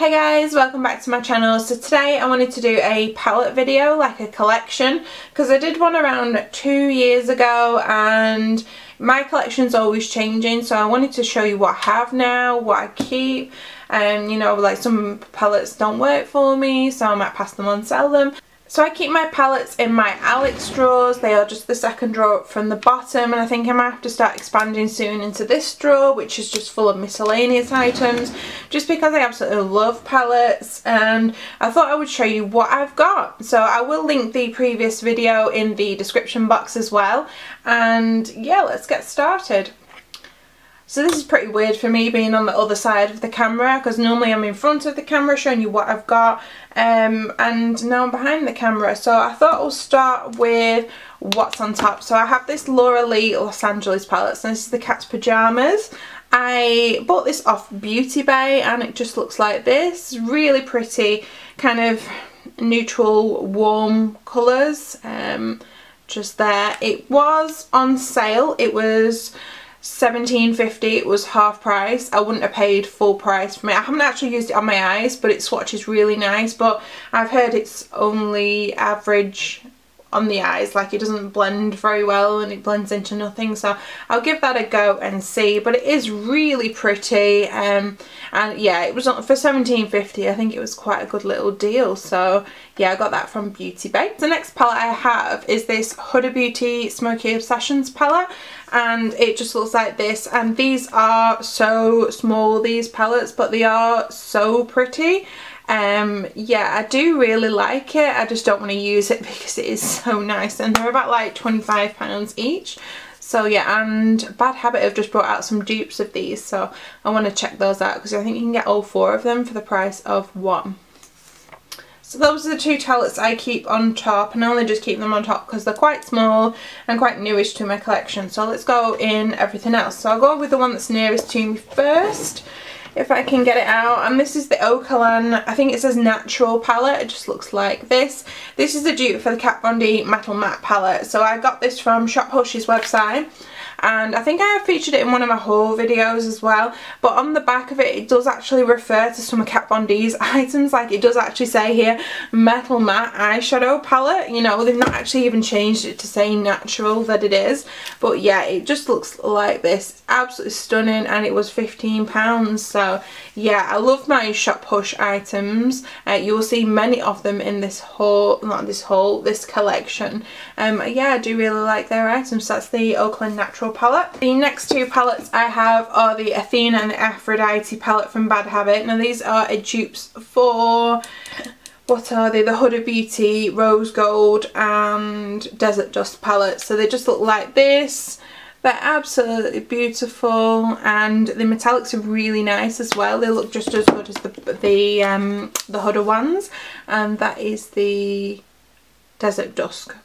Hey guys, welcome back to my channel. So today I wanted to do a palette video, like a collection, because I did one around 2 years ago and my collection's always changing, so I wanted to show you what I have now, what I keep, and you know, like some palettes don't work for me, so I might pass them on, sell them. So I keep my palettes in my Alex drawers. They are just the second drawer up from the bottom, and I think I might have to start expanding soon into this drawer, which is just full of miscellaneous items, just because I absolutely love palettes, and I thought I would show you what I've got. So I will link the previous video in the description box as well, and yeah, let's get started. So this is pretty weird for me, being on the other side of the camera, because normally I'm in front of the camera showing you what I've got, and now I'm behind the camera. So I thought I'll start with what's on top. So I have this Laura Lee Los Angeles palette, and this is the Cat's Pajamas. I bought this off Beauty Bay and it just looks like this. Really pretty, kind of neutral, warm colours, just there. It was on sale. It was $17.50. It was half price. I wouldn't have paid full price for it. I haven't actually used it on my eyes, but it swatches really nice, but I've heard it's only average on the eyes, like it doesn't blend very well and it blends into nothing, so I'll give that a go and see. But it is really pretty, and yeah, it was for $17.50. I think it was quite a good little deal, so yeah, I got that from Beauty Bay. The next palette I have is this Huda Beauty Smoky Obsessions palette, and it just looks like this, and these are so small, these palettes, but they are so pretty. Yeah, I do really like it. I just don't want to use it because it is so nice, and they're about like £25 each. So yeah, and Bad Habit have just brought out some dupes of these, so I want to check those out because I think you can get all 4 of them for the price of 1. So those are the 2 palettes I keep on top, and I only just keep them on top because they're quite small and quite newish to my collection. So let's go in everything else. So I'll go with the one that's nearest to me first, if I can get it out, and this is the Okalan, I think it says Natural palette. It just looks like this. This is the dupe for the Kat Von D Metal Matte palette. So I got this from Shop Hush's website, and I think I have featured it in one of my haul videos as well, but on the back of it, it does actually refer to some of Kat Von D's items. Like it does actually say here Metal Matte eyeshadow palette. You know, they've not actually even changed it to say natural that it is, but yeah, it just looks like this. Absolutely stunning, and it was £15. So yeah, I love my Shop Hush items. You will see many of them in this haul, this collection. Yeah, I do really like their items. So that's the Oakland Natural palette. The next 2 palettes I have are the Athena and the Aphrodite palette from Bad Habit. Now these are dupes for, what are they, the Huda Beauty Rose Gold and Desert Dust palettes. So they just look like this. They're absolutely beautiful, and the metallics are really nice as well. They look just as good as the Huda ones, and that is the Desert Dusk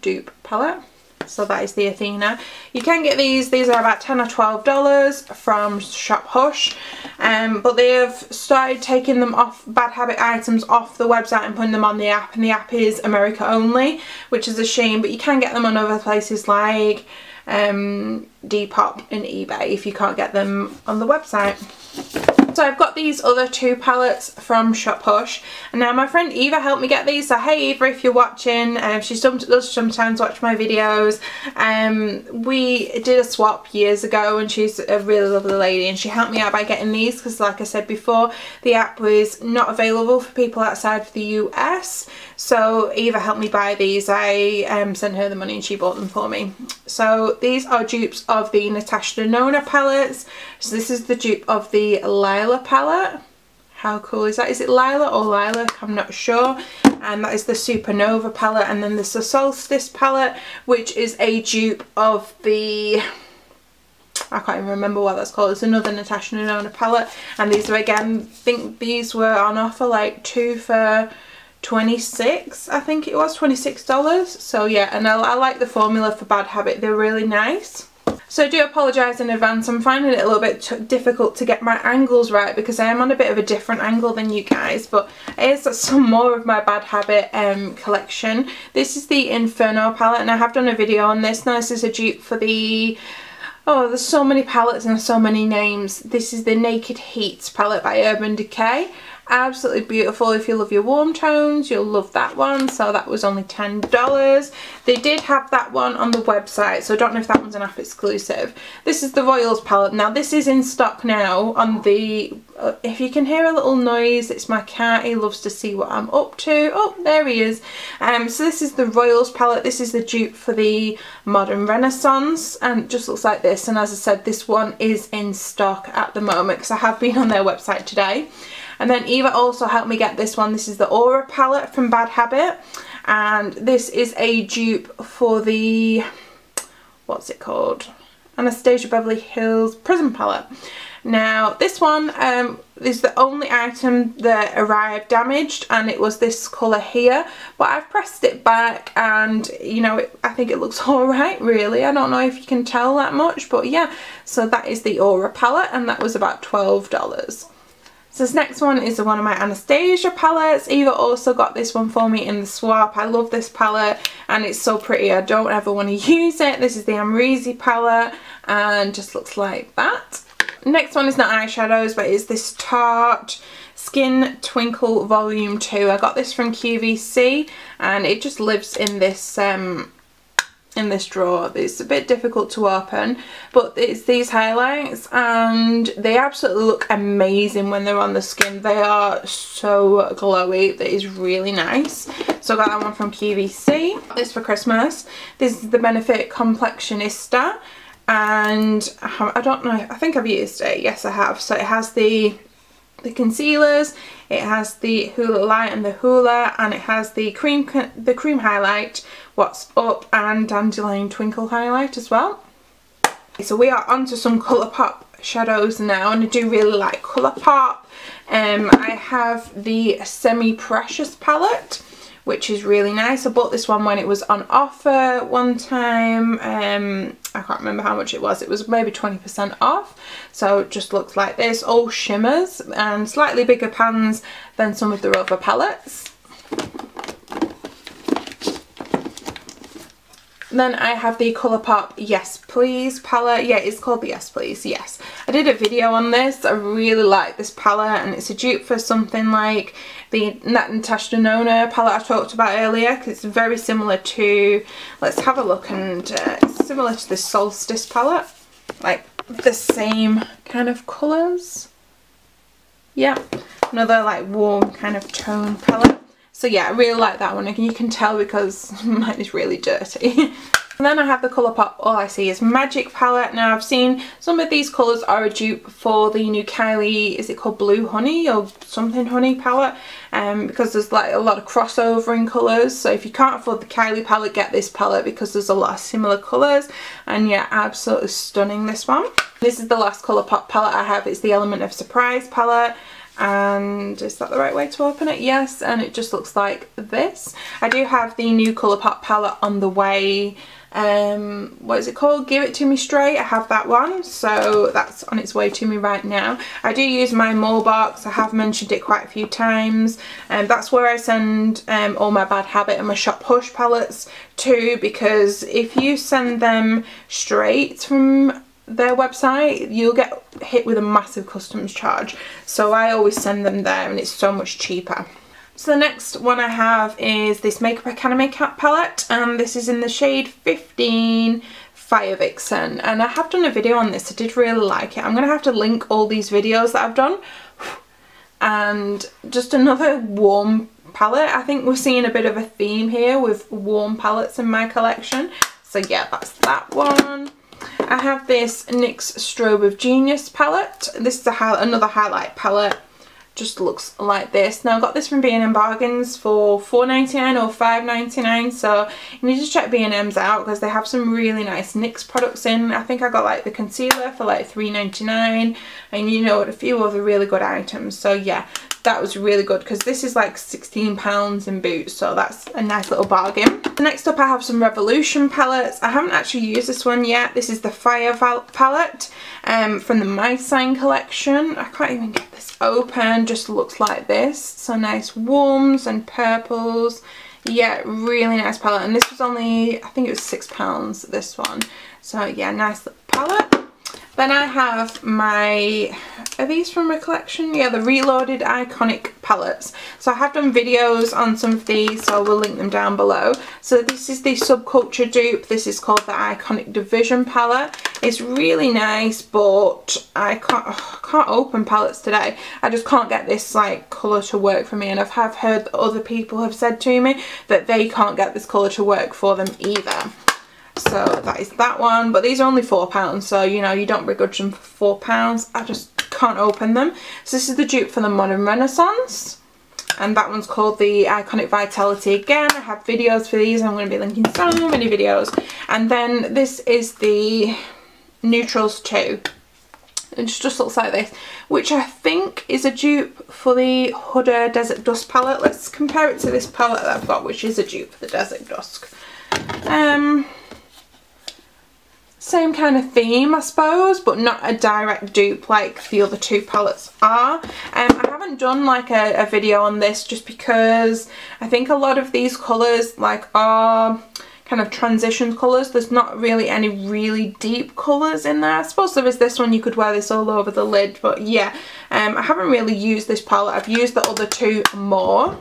dupe palette. So that is the Athena. You can get these are about $10 or $12 from Shop Hush, but they have started taking them off, Bad Habit items off the website and putting them on the app, and the app is America only, which is a shame, but you can get them on other places like Depop and eBay if you can't get them on the website. So I've got these other 2 palettes from Shop Hush, and now my friend Eva helped me get these. So hey Eva, if you're watching, she does sometimes watch my videos. We did a swap years ago, and she's a really lovely lady, and she helped me out by getting these because, like I said before, the app was not available for people outside of the US. So Eva helped me buy these. I sent her the money and she bought them for me. So these are dupes of the Natasha Denona palettes. So this is the dupe of the Lila palette. How cool is that? Is it Lila or Lilac? I'm not sure. And that is the Supernova palette. And then there's the Solstice palette, which is a dupe of the, I can't even remember what that's called. It's another Natasha Denona palette. And these are, again, I think these were on offer, like 2 for $26, I think it was $26. So yeah, and I like the formula for Bad Habit. They're really nice. So I do apologise in advance. I'm finding it a little bit difficult to get my angles right because I am on a bit of a different angle than you guys, but here's some more of my Bad Habit collection. This is the Inferno palette, and I have done a video on this. Now this is a dupe for the, oh, there's so many palettes and so many names. This is the Naked Heat palette by Urban Decay. Absolutely beautiful. If you love your warm tones, you'll love that one. So that was only $10. They did have that one on the website, so I don't know if that one's an app exclusive. This is the Royals palette. Now this is in stock now on the, if you can hear a little noise, it's my cat. He loves to see what I'm up to. Oh, there he is. So this is the Royals palette. This is the dupe for the Modern Renaissance, and it just looks like this. And as I said, this one is in stock at the moment because I have been on their website today. And then Eva also helped me get this one. This is the Aura palette from Bad Habit, and this is a dupe for the, what's it called, Anastasia Beverly Hills Prism palette. Now this one is the only item that arrived damaged, and it was this colour here, but I've pressed it back and you know, I think it looks alright really. I don't know if you can tell that much, but yeah, so that is the Aura palette, and that was about $12. So this next one is one of my Anastasia palettes. Eva also got this one for me in the swap. I love this palette and it's so pretty. I don't ever want to use it. This is the Amrezy palette and just looks like that. Next one is not eyeshadows, but it's this Tarte Skin Twinkle Volume 2. I got this from QVC and it just lives in this drawer. It's a bit difficult to open, but it's these highlights and they absolutely look amazing when they're on the skin. They are so glowy. That is really nice. So I got that one from QVC. This for Christmas. This is the Benefit Complexionista, and I don't know, I think I've used it. Yes, I have. So it has the concealers, it has the Hoola Light and the Hoola, and it has the cream highlight, What's Up, and Dandelion Twinkle highlight as well. So we are onto some Colourpop shadows now, and I do really like Colourpop. I have the Semi Precious palette, which is really nice. I bought this one when it was on offer one time. I can't remember how much it was maybe 20% off. So it just looks like this, all shimmers and slightly bigger pans than some of the other palettes. Then I have the Colourpop Yes Please palette. Yeah, it's called the Yes Please, yes. I did a video on this. I really like this palette, and it's a dupe for something like the Natasha Denona palette I talked about earlier, because it's very similar to, let's have a look, and it's similar to the Solstice palette. Like the same kind of colours. Yeah, another like warm kind of tone palette. So yeah, I really like that one. You can tell because mine is really dirty. And then I have the Colourpop All I See Is Magic palette. Now I've seen some of these colours are a dupe for the new Kylie, is it called Blue Honey or something Honey palette? Because there's like a lot of crossover in colours. So if you can't afford the Kylie palette, get this palette because there's a lot of similar colours. And yeah, absolutely stunning, this one. This is the last Colourpop palette I have. It's the Element of Surprise palette. And is that the right way to open it? Yes, and it just looks like this. I do have the new Colourpop palette on the way. What is it called? Give It To Me Straight. I have that one, so that's on its way to me right now. I do use my More box. I have mentioned it quite a few times, and that's where I send all my Bad Habit and my Shop Hush palettes to, because if you send them straight from their website, you'll get hit with a massive customs charge. So I always send them there, and it's so much cheaper. So the next one I have is this Makeup Academy palette, and this is in the shade 15 Fire Vixen, and I have done a video on this. I did really like it. I'm going to have to link all these videos that I've done. And just another warm palette. I think we're seeing a bit of a theme here with warm palettes in my collection. So yeah, that's that one. I have this NYX Strobe of Genius palette. This is another highlight palette. Just looks like this. Now I got this from B&M Bargains for $4.99 or $5.99, so you need to check B&M's out because they have some really nice NYX products in. I think I got like the concealer for like $3.99, and you know, a few other really good items. So yeah, that was really good because this is like £16 in Boots, so that's a nice little bargain. Next up I have some Revolution palettes. I haven't actually used this one yet. This is the Fire palette from the My Sign collection. I can't even get this open. Just looks like this. So nice warms and purples. Yeah, really nice palette, and this was only, I think it was £6, this one. So yeah, nice little palette. Then I have my, are these from a collection? Yeah, the Reloaded Iconic palettes. So I have done videos on some of these, so we'll link them down below. So this is the Subculture dupe. This is called the Iconic Division palette. It's really nice, but I can't open palettes today. I just can't get this like colour to work for me, and I have heard that other people have said to me that they can't get this colour to work for them either. So that is that one, but these are only £4, so you know, you don't begrudge them for £4. I just can't open them. So this is the dupe for the Modern Renaissance, and that one's called the Iconic Vitality. Again, I have videos for these. I'm going to be linking so many videos. And then this is the Neutrals 2. It just looks like this, which I think is a dupe for the Huda Desert Dusk palette. Let's compare it to this palette that I've got, which is a dupe for the Desert Dusk. Same kind of theme, I suppose, but not a direct dupe like the other two palettes are. I haven't done like a video on this just because I think a lot of these colours like are kind of transition colours. There's not really any really deep colours in there. I suppose there is this one, you could wear this all over the lid, but yeah, I haven't really used this palette. I've used the other two more.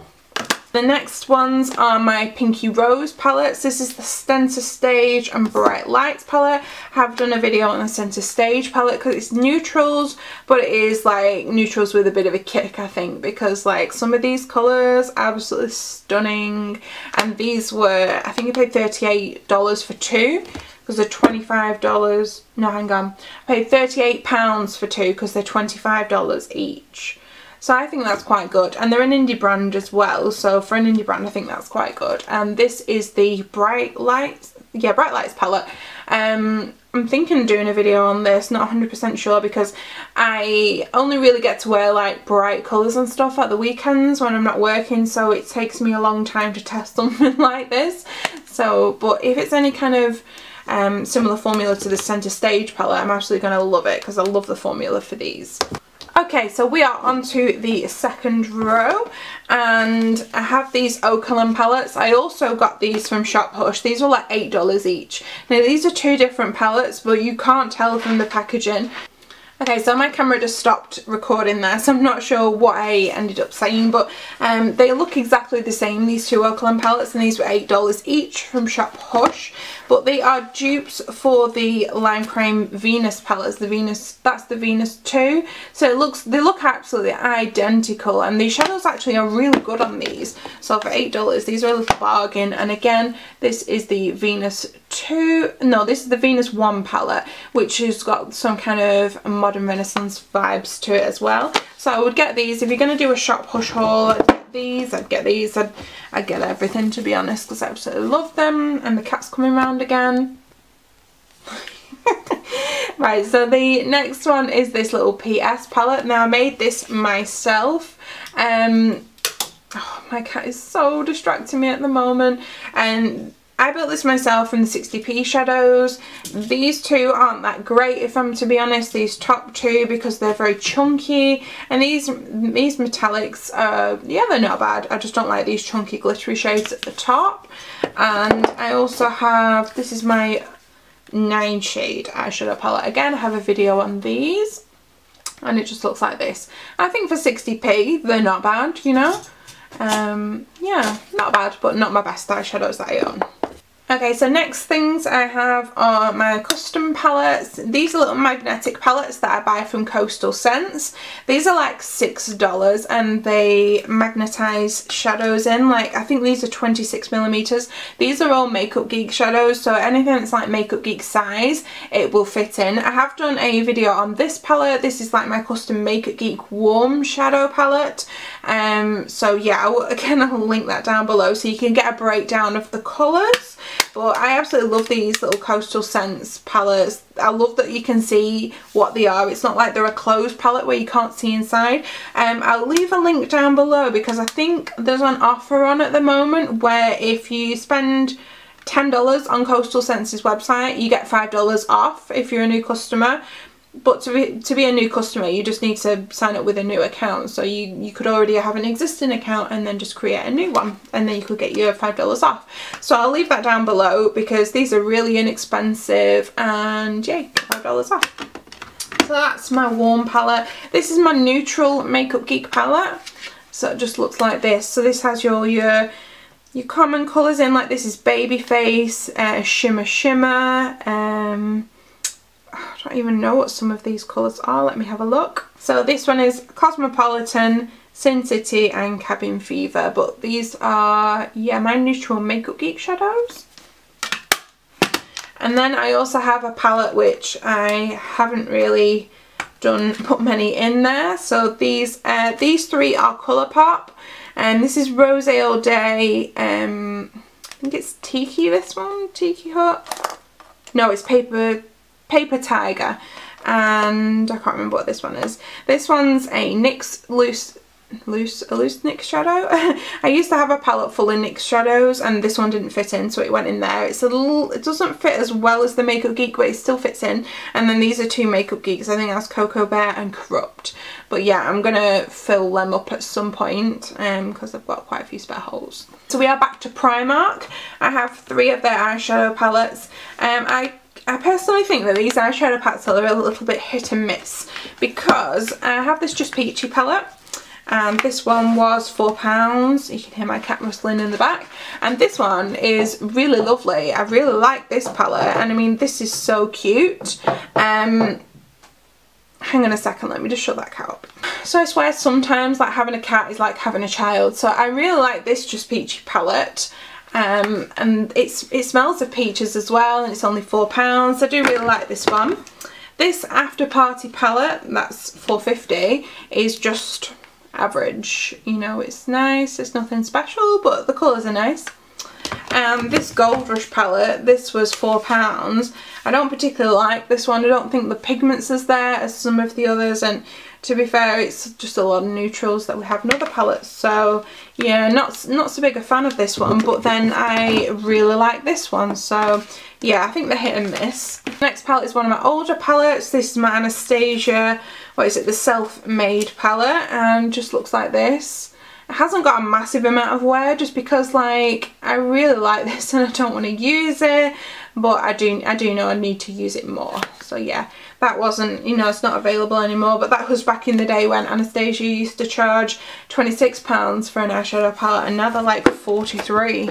The next ones are my Pinky Rose palettes. This is the Center Stage and Bright Lights palette. I have done a video on the Center Stage palette because it's neutrals, but it is like neutrals with a bit of a kick, I think, because like some of these colours are absolutely stunning. And these were, I think I paid $38 for two because they're $25. No, hang on. I paid £38 for two because they're $25 each. So I think that's quite good, and they're an indie brand as well, so for an indie brand I think that's quite good. And this is the Bright Lights, yeah, Bright Lights palette. I'm thinking of doing a video on this, not 100% sure, because I only really get to wear like bright colours and stuff at the weekends when I'm not working, so it takes me a long time to test something like this. So, but if it's any kind of similar formula to the Center Stage palette, I'm absolutely going to love it because I love the formula for these. Okay, so we are on to the second row, and I have these Oakham palettes. I also got these from Shop Hush. These were like $8 each. Now these are two different palettes, but you can't tell from the packaging. Okay, so my camera just stopped recording there, so I'm not sure what I ended up saying, but they look exactly the same, these two Oakham palettes, and these were $8 each from Shop Hush. But they are dupes for the Lime Crime Venus palettes, the Venus, that's the Venus 2. So they look absolutely identical, and the shadows actually are really good on these. So for $8, these are a little bargain. And again, this is the Venus 2, no, this is the Venus 1 palette, which has got some kind of Modern Renaissance vibes to it as well. So I would get these if you're going to do a Shop Hush haul. I'd get these, I'd get everything, to be honest, because I absolutely love them. And the cat's coming round again. Right, so the next one is this little PS palette. Now I made this myself. Oh, my cat is so distracting me at the moment. And I built this myself from the 60p shadows. These two aren't that great, if I'm to be honest, these top two, because they're very chunky. And these metallics, yeah, they're not bad. I just don't like these chunky glittery shades at the top. And I also have, this is my 9 shade eyeshadow palette. Again, I have a video on these, and it just looks like this. I think for 60p, they're not bad, you know. Yeah, not bad, but not my best eyeshadows that I own. Okay, so next things I have are my custom palettes. These are little magnetic palettes that I buy from Coastal Scents. These are like $6, and they magnetize shadows in. Like, I think these are 26mm. These are all Makeup Geek shadows, so anything that's like Makeup Geek size, it will fit in. I have done a video on this palette. This is like my custom Makeup Geek warm shadow palette. So yeah, I'll link that down below so you can get a breakdown of the colours. But I absolutely love these little Coastal Scents palettes. I love that you can see what they are. It's not like they're a closed palette where you can't see inside. I'll leave a link down below because I think there's an offer on at the moment where if you spend $10 on Coastal Scents' website, you get $5 off if you're a new customer. But to be a new customer, you just need to sign up with a new account. So you could already have an existing account and then just create a new one, and then you could get your $5 off. So I'll leave that down below because these are really inexpensive, and yeah, $5 off. So that's my warm palette. This is my neutral Makeup Geek palette. So it just looks like this. So this has your common colours in, like this is Babyface, Shimmer Shimmer, I don't even know what some of these colours are, let me have a look. So this one is Cosmopolitan, Sin City and Cabin Fever, but these are, yeah, my neutral Makeup Geek shadows. And then I also have a palette which I haven't really put many in there. So these three are Colourpop, and this is Rose All Day, I think it's Tiki, this one, Tiki Hut. No, it's Paper Tiger, and I can't remember what this one is. This one's a NYX loose NYX shadow. I used to have a palette full of NYX shadows and this one didn't fit in, so it went in there. It's a little, it doesn't fit as well as the Makeup Geek, but it still fits in. And then these are two Makeup Geeks. I think that's Cocoa Bear and Corrupt. But yeah, I'm gonna fill them up at some point because I've got quite a few spare holes. So we are back to Primark. I have 3 of their eyeshadow palettes. I personally think that these eyeshadow palettes are a little bit hit and miss, because I have this Just Peachy palette, and this one was £4. You can hear my cat rustling in the back, and this one is really lovely. I really like this palette, and I mean, this is so cute. Hang on a second, let me just shut that cat up. So I swear sometimes like having a cat is like having a child, so I really like this Just Peachy palette. And it smells of peaches as well, and it's only £4. I do really like this one. This After Party palette, that's £4.50, is just average. You know, it's nice, it's nothing special, but the colours are nice. This Gold Rush palette, this was £4. I don't particularly like this one. I don't think the pigments as there as some of the others, and to be fair, it's just a lot of neutrals that we have in other palettes. So yeah, not so big a fan of this one, but then I really like this one. So yeah, I think they're hit and miss. Next palette is one of my older palettes. This is my Anastasia, what is it, the Self-Made palette, and just looks like this. It hasn't got a massive amount of wear, just because like I really like this and I don't want to use it, but I do know I need to use it more. So yeah, that wasn't, you know, it's not available anymore, but that was back in the day when Anastasia used to charge £26 for an eyeshadow palette, and now they're like 43.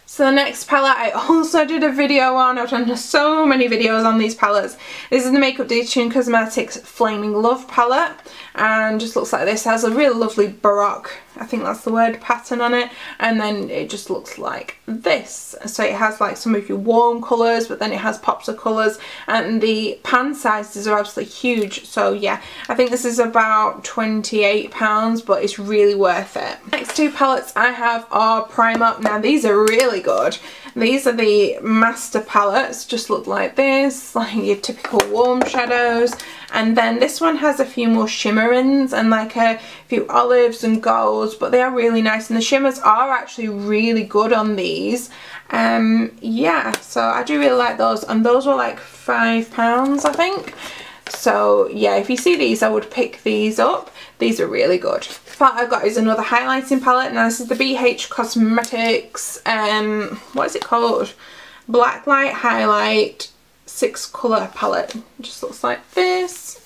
So the next palette I also did a video on. I've done so many videos on these palettes. This is the Makeup Detune Cosmetics Flaming Love palette, and just looks like this. It has a really lovely baroque, I think that's the word, pattern on it, and then it just looks like this. So it has like some of your warm colours, but then it has pops of colours, and the pan sizes are absolutely huge. So yeah, I think this is about £28, but it's really worth it. Next 2 palettes I have are Primark. Now these are really good. These are the Master palettes, just look like this, like your typical warm shadows, and then this one has a few more shimmerings and like a few olives and golds, but they are really nice, and the shimmers are actually really good on these. Yeah, so I do really like those, and those were like £5 I think. So yeah, if you see these, I would pick these up. These are really good. The palette I've got is another highlighting palette. Now this is the BH Cosmetics, what is it called? Blacklight Highlight 6 colour palette. It just looks like this.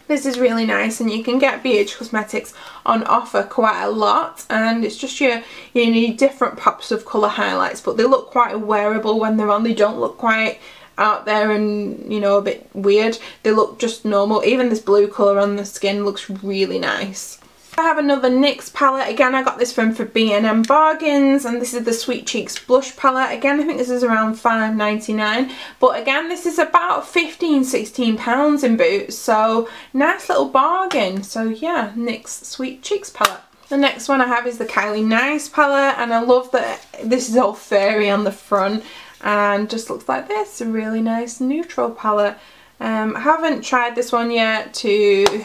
This is really nice, and you can get BH Cosmetics on offer quite a lot, and it's just you need different pops of colour highlights, but they look quite wearable when they're on. They don't look quite out there and, you know, a bit weird. They look just normal. Even this blue colour on the skin looks really nice. I have another NYX palette. Again, I got this from B&M Bargains, and this is the Sweet Cheeks blush palette. Again, I think this is around £5.99, but again, this is about £15–16 in Boots, so nice little bargain. So yeah, NYX Sweet Cheeks palette. The next one I have is the Kylie Nice palette, and I love that this is all fairy on the front and just looks like this. A really nice neutral palette. I haven't tried this one yet to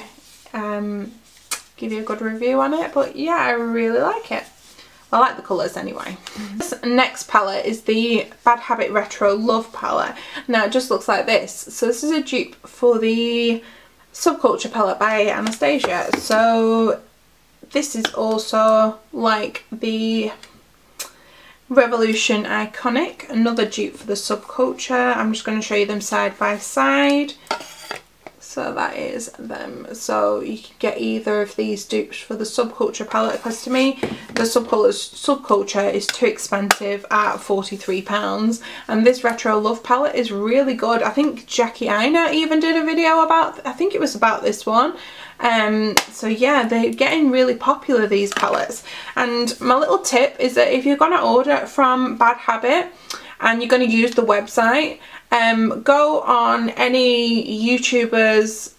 give you a good review on it, but yeah, I really like it. I like the colours anyway. This next palette is the Bad Habit Retro Love palette. Now it just looks like this. So this is a dupe for the Subculture palette by Anastasia. So this is also like the Revolution Iconic, another dupe for the Subculture. I'm just going to show you them side by side. So that is them. So you can get either of these dupes for the Subculture palette, because to me the Subculture is too expensive at £43, and this Retro Love palette is really good. I think Jackie Aina even did a video about, I think it was about this one. So yeah, they're getting really popular, these palettes. And my little tip is that if you're going to order from Bad Habit and you're going to use the website, go on any YouTuber's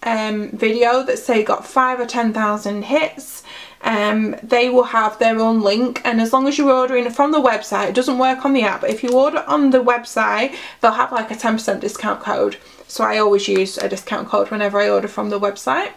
video that say got 5,000 or 10,000 hits. They will have their own link, and as long as you're ordering from the website, it doesn't work on the app, but if you order on the website they'll have like a 10% discount code. So I always use a discount code whenever I order from the website.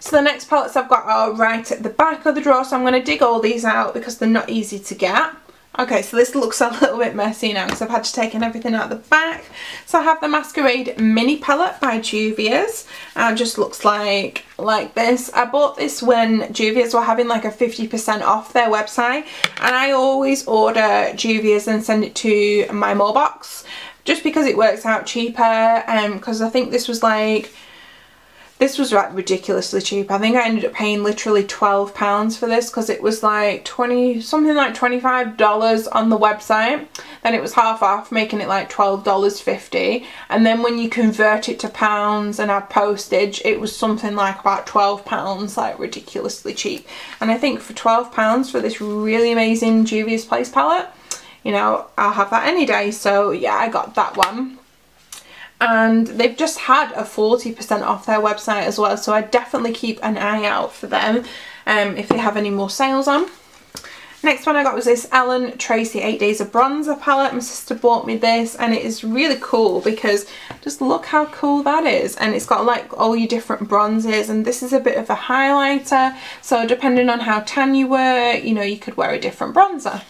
So the next palettes I've got are right at the back of the drawer, so I'm going to dig all these out because they're not easy to get. Okay, so this looks a little bit messy now because I've had to take everything out of the back. So I have the Masquerade Mini Palette by Juvia's. It just looks like this. I bought this when Juvia's were having like a 50% off their website, and I always order Juvia's and send it to my mailbox just because it works out cheaper. Because I think this was like ridiculously cheap. I think I ended up paying literally £12 for this because it was like something like $25 on the website. Then it was half off, making it like $12.50, and then when you convert it to pounds and add postage, it was something like about £12, like ridiculously cheap. And I think for £12 for this really amazing Juvia's Place palette, you know, I'll have that any day. So yeah, I got that one. And they've just had a 40% off their website as well, so I definitely keep an eye out for them if they have any more sales on. Next one I got was this Ellen Tracy 8 Days of Bronzer palette. My sister bought me this, and it is really cool because just look how cool that is, and it's got like all your different bronzes, and this is a bit of a highlighter, so depending on how tan you were, you know, you could wear a different bronzer.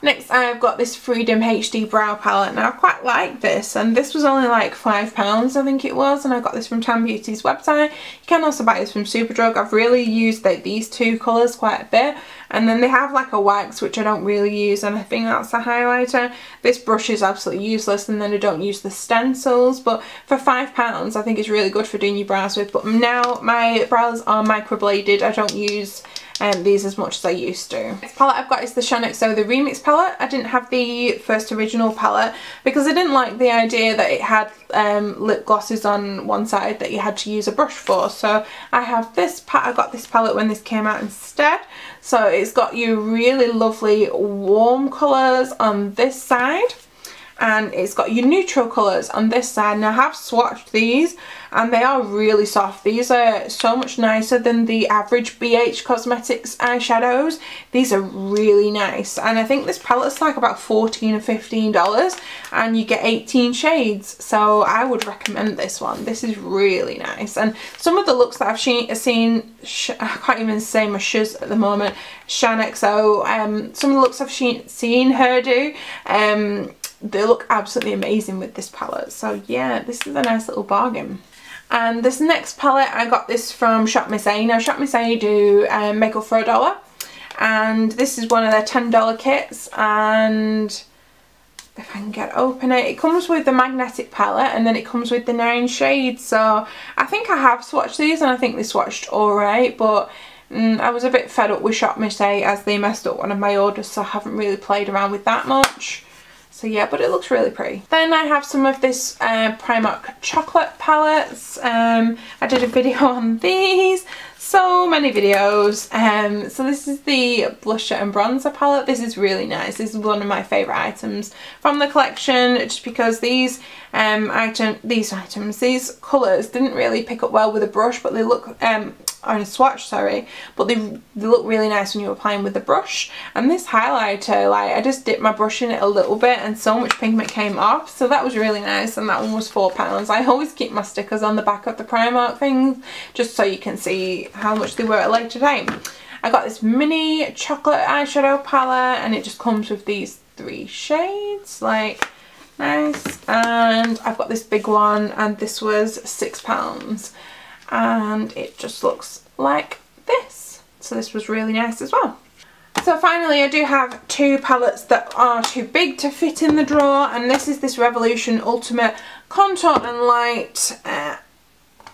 Next I've got this Freedom HD Brow Palette. Now I quite like this, and this was only like £5 I think it was, and I got this from Tan Beauty's website. You can also buy this from Superdrug. I've really used these two colours quite a bit, and then they have like a wax which I don't really use, and I think that's a highlighter. This brush is absolutely useless, and then I don't use the stencils, but for £5 I think it's really good for doing your brows with. But now my brows are microbladed, I don't use these as much as I used to. Next palette I've got is the Shonexo the Remix palette. I didn't have the first original palette because I didn't like the idea that it had lip glosses on one side that you had to use a brush for. So I have this I got this palette when this came out instead. So it's got you really lovely warm colours on this side, and it's got your neutral colours on this side. Now I have swatched these and they are really soft. These are so much nicer than the average BH Cosmetics eyeshadows. These are really nice, and I think this palette's like about $14 or $15 and you get 18 shades, so I would recommend this one. This is really nice, and some of the looks that I've seen, I can't even say my shiz at the moment, Shonexo, some of the looks I've seen her do, they look absolutely amazing with this palette. So yeah, this is a nice little bargain. And this next palette, I got this from Shop Miss A. Now Shop Miss A do makeup for $1, and this is one of their $10 kits, and if I can open it, it comes with the magnetic palette, and then it comes with the 9 shades. So I think I have swatched these, and I think they swatched alright, but I was a bit fed up with Shop Miss A as they messed up one of my orders, so I haven't really played around with that much. So yeah, but it looks really pretty. Then I have some of this Primark chocolate palettes. I did a video on these, so many videos. So this is the blusher and bronzer palette. This is really nice. This is one of my favourite items from the collection, just because these colours didn't really pick up well with a brush, but they look on a swatch, sorry, but they look really nice when you're applying with the brush. And this highlighter, like, I just dipped my brush in it a little bit and so much pigment came off, so that was really nice, and that one was £4. I always keep my stickers on the back of the Primark things just so you can see how much they were at a later date. I got this mini chocolate eyeshadow palette, and it just comes with these 3 shades, like, nice. And I've got this big one, and this was £6, and it just looks like this. So this was really nice as well. So finally I do have two palettes that are too big to fit in the drawer, and this is this Revolution Ultimate Contour and Light,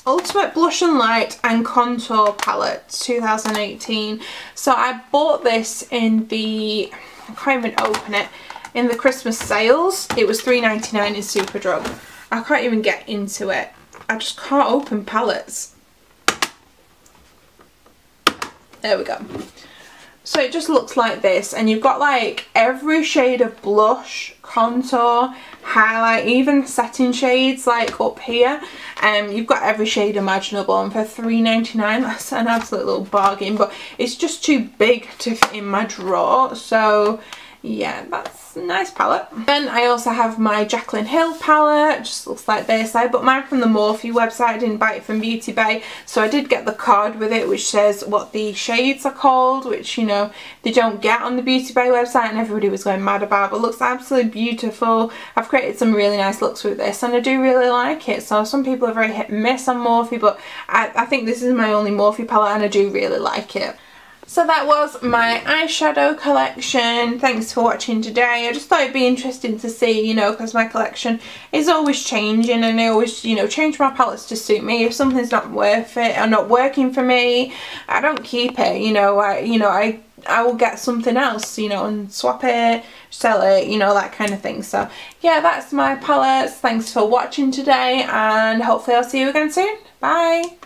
Ultimate Blush and Light and Contour Palette 2018. So I bought this in the, I can't even open it, in the Christmas sales. It was $3.99 in Superdrug. I can't even get into it. I just can't open palettes. There we go. So it just looks like this, and you've got like every shade of blush, contour, highlight, even setting shades like up here. You've got every shade imaginable, and for $3.99 that's an absolute little bargain, but it's just too big to fit in my drawer. So yeah, that's a nice palette. Then I also have my Jaclyn Hill palette. It just looks like this. I bought mine from the Morphe website. I didn't buy it from Beauty Bay, so I did get the card with it which says what the shades are called, which, you know, they don't get on the Beauty Bay website and everybody was going mad about, but looks absolutely beautiful. I've created some really nice looks with this and I do really like it. So some people are very hit and miss on Morphe, but I think this is my only Morphe palette and I do really like it. So that was my eyeshadow collection. Thanks for watching today. I just thought it'd be interesting to see, you know, because my collection is always changing and I always, you know, change my palettes to suit me. If something's not worth it or not working for me, I don't keep it, you know. I will get something else, you know, and swap it, sell it, you know, that kind of thing. So yeah, that's my palettes. Thanks for watching today and hopefully I'll see you again soon. Bye.